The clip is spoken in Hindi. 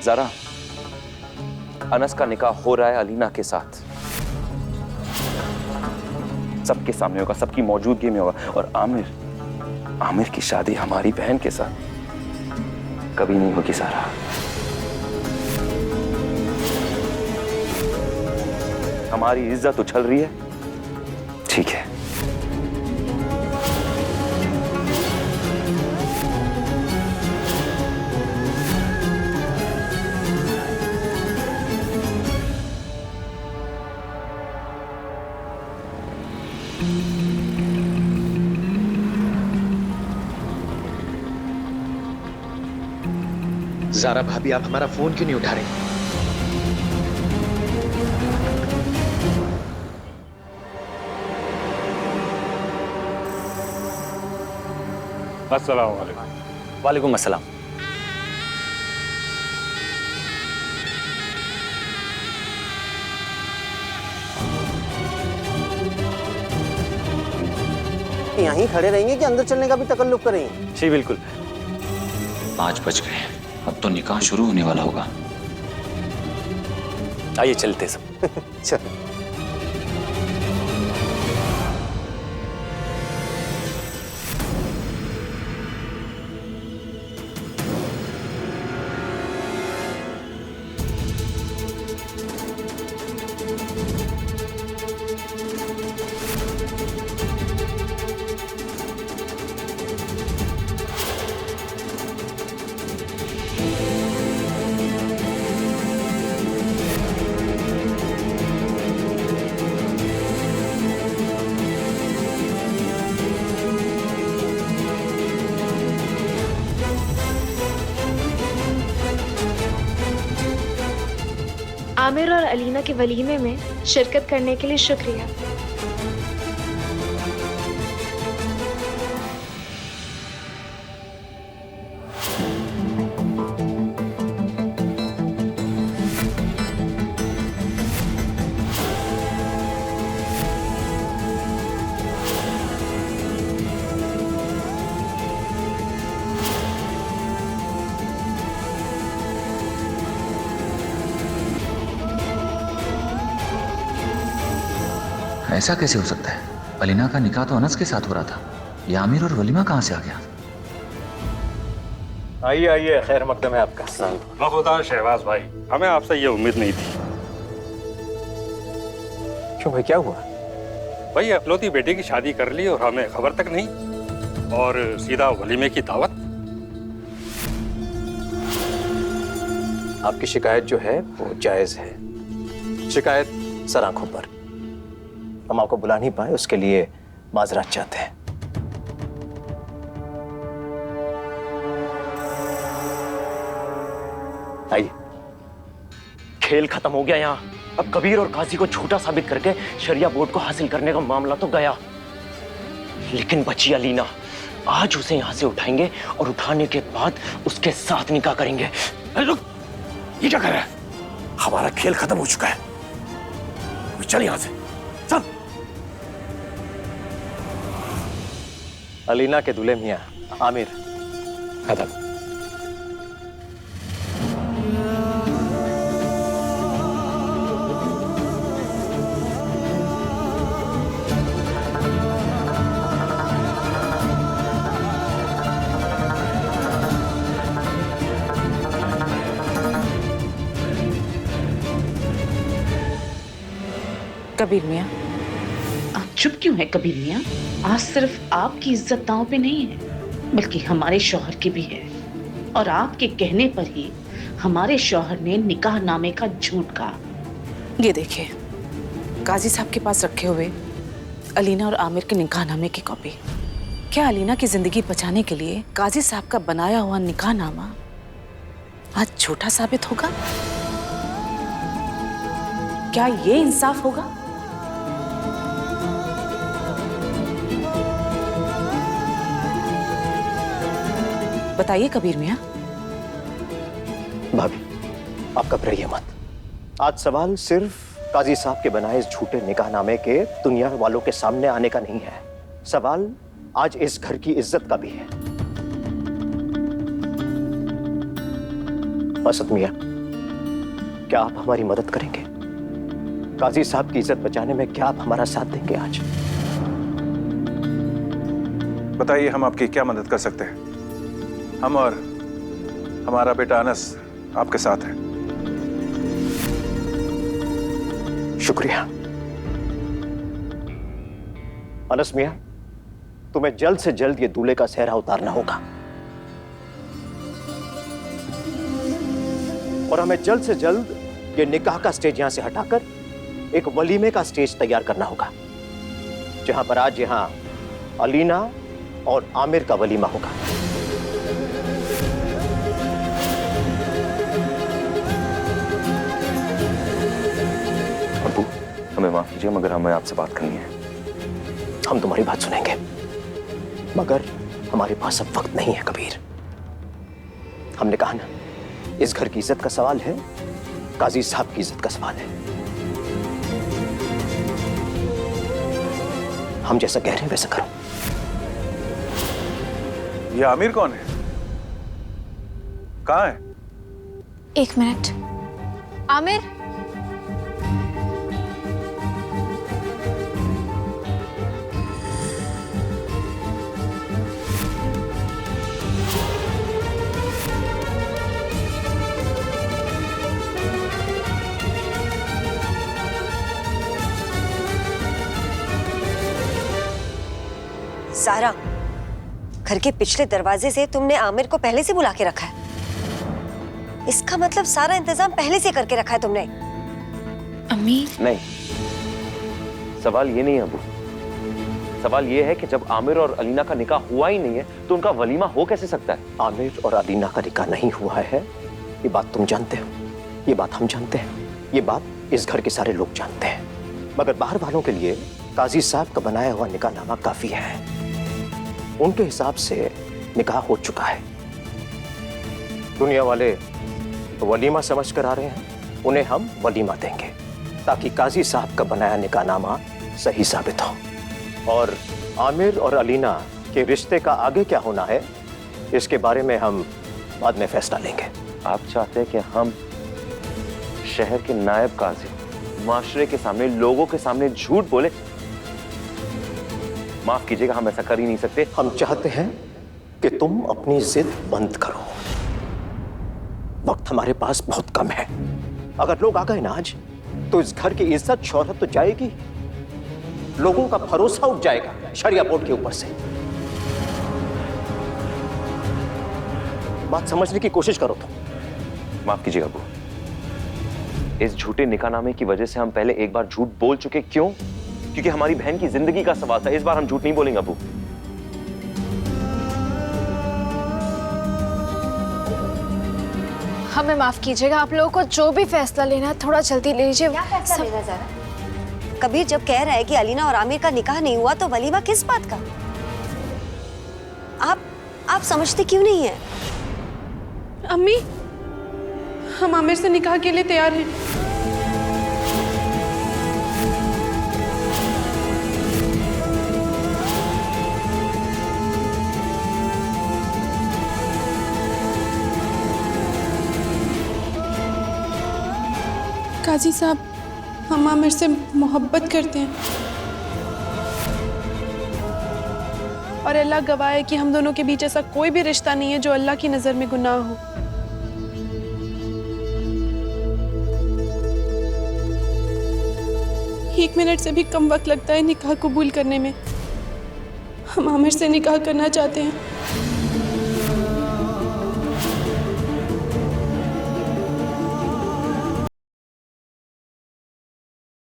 ज़रा, अनस का निकाह हो रहा है अलीना के साथ, सबके सामने होगा, सबकी मौजूदगी में होगा। और आमिर की शादी हमारी बहन के साथ कभी नहीं होगी ज़रा। हमारी इज्जत उछल रही है, ठीक है। ज़ारा भाभी, आप हमारा फोन क्यों नहीं उठा रही? अस्सलाम वालेकुम। वालेकुम अस्सलाम। यहीं खड़े रहेंगे कि अंदर चलने का भी तकल्लुफ करेंगे? जी बिल्कुल। 5 बज गए, अब तो निकाह शुरू होने वाला होगा। आइए चलते सब। चल। आमिर और अलीना के वलीमे में शिरकत करने के लिए शुक्रिया। ऐसा कैसे हो सकता है? अलीना का निकाह तो अनस के साथ हो रहा था। ये आमिर और वलीमा कहाँ से आ गया? आइए आइए, खैर मकदम है आपका। खुदा शहबाज भाई, हमें आपसे ये उम्मीद नहीं थी। क्यों भाई, क्या हुआ? भाई अपलौती बेटे की शादी कर ली और हमें खबर तक नहीं, और सीधा वलीमे की दावत। आपकी शिकायत जो है वो जायज है। शिकायत सर आंखों पर। हम आपको बुला नहीं पाए, उसके लिए माजरत चाहते हैं। आइए। खेल खत्म हो गया यहाँ। अब कबीर और काजी को झूठा साबित करके शरिया बोर्ड को हासिल करने का मामला तो गया, लेकिन बची अलीना। आज उसे यहाँ से उठाएंगे और उठाने के बाद उसके साथ निकाह करेंगे। अरे रुक, ये क्या कर रहा है? हमारा खेल खत्म हो चुका है। चल यहाँ से, चल। अलीना के दूल्हे मियां आमिर, अदब। कबीर मियाँ, आप चुप क्यों है कबीर मियाँ? आज सिर्फ आपकी इज्जत दांव पे नहीं है, बल्कि हमारे शौहर की भी है। और आपके कहने पर ही हमारे शौहर ने निकाह नामे का झूठ कहा। ये देखिए, काजी साहब के पास रखे हुए अलीना और आमिर के निकाह नामे की कॉपी। क्या अलीना की जिंदगी बचाने के लिए काजी साहब का बनाया हुआ निकाह नामा आज झूठा साबित होगा? क्या ये इंसाफ होगा? बताइए कबीर मियाँ। भाभी, आप घबराइए मत। आज सवाल सिर्फ काजी साहब के बनाए इस झूठे निकाहनामे के दुनिया वालों के सामने आने का नहीं है। सवाल आज इस घर की इज्जत का भी है। असद मियाँ, क्या आप हमारी मदद करेंगे? काजी साहब की इज्जत बचाने में क्या आप हमारा साथ देंगे आज? बताइए, हम आपकी क्या मदद कर सकते हैं? हम और हमारा बेटा अनस आपके साथ हैं। शुक्रिया। अनस मियां, तुम्हें जल्द से जल्द ये दूल्हे का सेहरा उतारना होगा और हमें जल्द से जल्द ये निकाह का स्टेज यहां से हटाकर एक वलीमे का स्टेज तैयार करना होगा, जहां पर आज यहां अलीना और आमिर का वलीमा होगा। अबू, हमें माफ कीजिए मगर हमें आपसे बात करनी है। हम तुम्हारी बात सुनेंगे मगर हमारे पास अब वक्त नहीं है कबीर। हमने कहा ना, इस घर की इज्जत का सवाल है, काजी साहब की इज्जत का सवाल है। हम जैसा कह रहे हैं वैसा करो। ये आमिर कौन है? कहाँ है? एक मिनट। आमिर, सारा, घर के पिछले दरवाजे से तुमने आमिर को पहले से बुला के रखा है। इसका मतलब सारा इंतजाम पहले से करके रखा है तुमने। अम्मी। नहीं, सवाल ये नहीं है अबू। सवाल ये है कि जब आमिर और अलीना का निकाह हुआ ही नहीं है तो उनका वलीमा हो कैसे सकता है? आमिर और अलीना का निकाह नहीं हुआ है, ये बात तुम जानते हो, ये बात हम जानते हैं, ये बात इस घर के सारे लोग जानते हैं। मगर बाहर वालों के लिए काजी साहब का बनाया हुआ निकाहनामा काफी है। उनके हिसाब से निकाह हो चुका है। दुनिया वाले वलीमा समझ कर आ रहे हैं, उन्हें हम वलीमा देंगे ताकि काजी साहब का बनाया निकाहनामा सही साबित हो। और आमिर और अलीना के रिश्ते का आगे क्या होना है, इसके बारे में हम बाद में फैसला लेंगे। आप चाहते हैं कि हम शहर के नायब काजी माशरे के सामने, लोगों के सामने झूठ बोले? माफ कीजिएगा, हम ऐसा कर ही नहीं सकते। हम चाहते हैं कि तुम अपनी जिद बंद करो। वक्त हमारे पास बहुत कम है। अगर लोग आ गए ना आज, तो इस घर की इज्जत शोहरत तो जाएगी, लोगों का भरोसा उठ जाएगा शरिया बोर्ड के ऊपर से। बात समझने की कोशिश करो तुम। माफ कीजिएगा अबू, इस झूठे निकाहनामे की वजह से हम पहले एक बार झूठ बोल चुके। क्यों? क्योंकि हमारी बहन की जिंदगी का सवाल था। इस बार हम झूठ नहीं बोलेंगे अबू। हमें माफ कीजिएगा, आप लोगों को जो भी फैसला लेना है थोड़ा जल्दी ले लीजिए। क्या फैसला लेना चाह रहा है? कबीर जब कह रहा है कि अलीना और आमिर का निकाह नहीं हुआ, तो वलीमा किस बात का? आप समझते क्यों नहीं है? अम्मी, हम आमिर से निकाह के लिए तैयार हैं। काजी साहब, हम आमिर से मोहब्बत करते हैं और अल्लाह गवाह है कि हम दोनों के बीच ऐसा कोई भी रिश्ता नहीं है जो अल्लाह की नजर में गुनाह हो। एक मिनट से भी कम वक्त लगता है निकाह कबूल करने में। हम आमिर से निकाह करना चाहते हैं।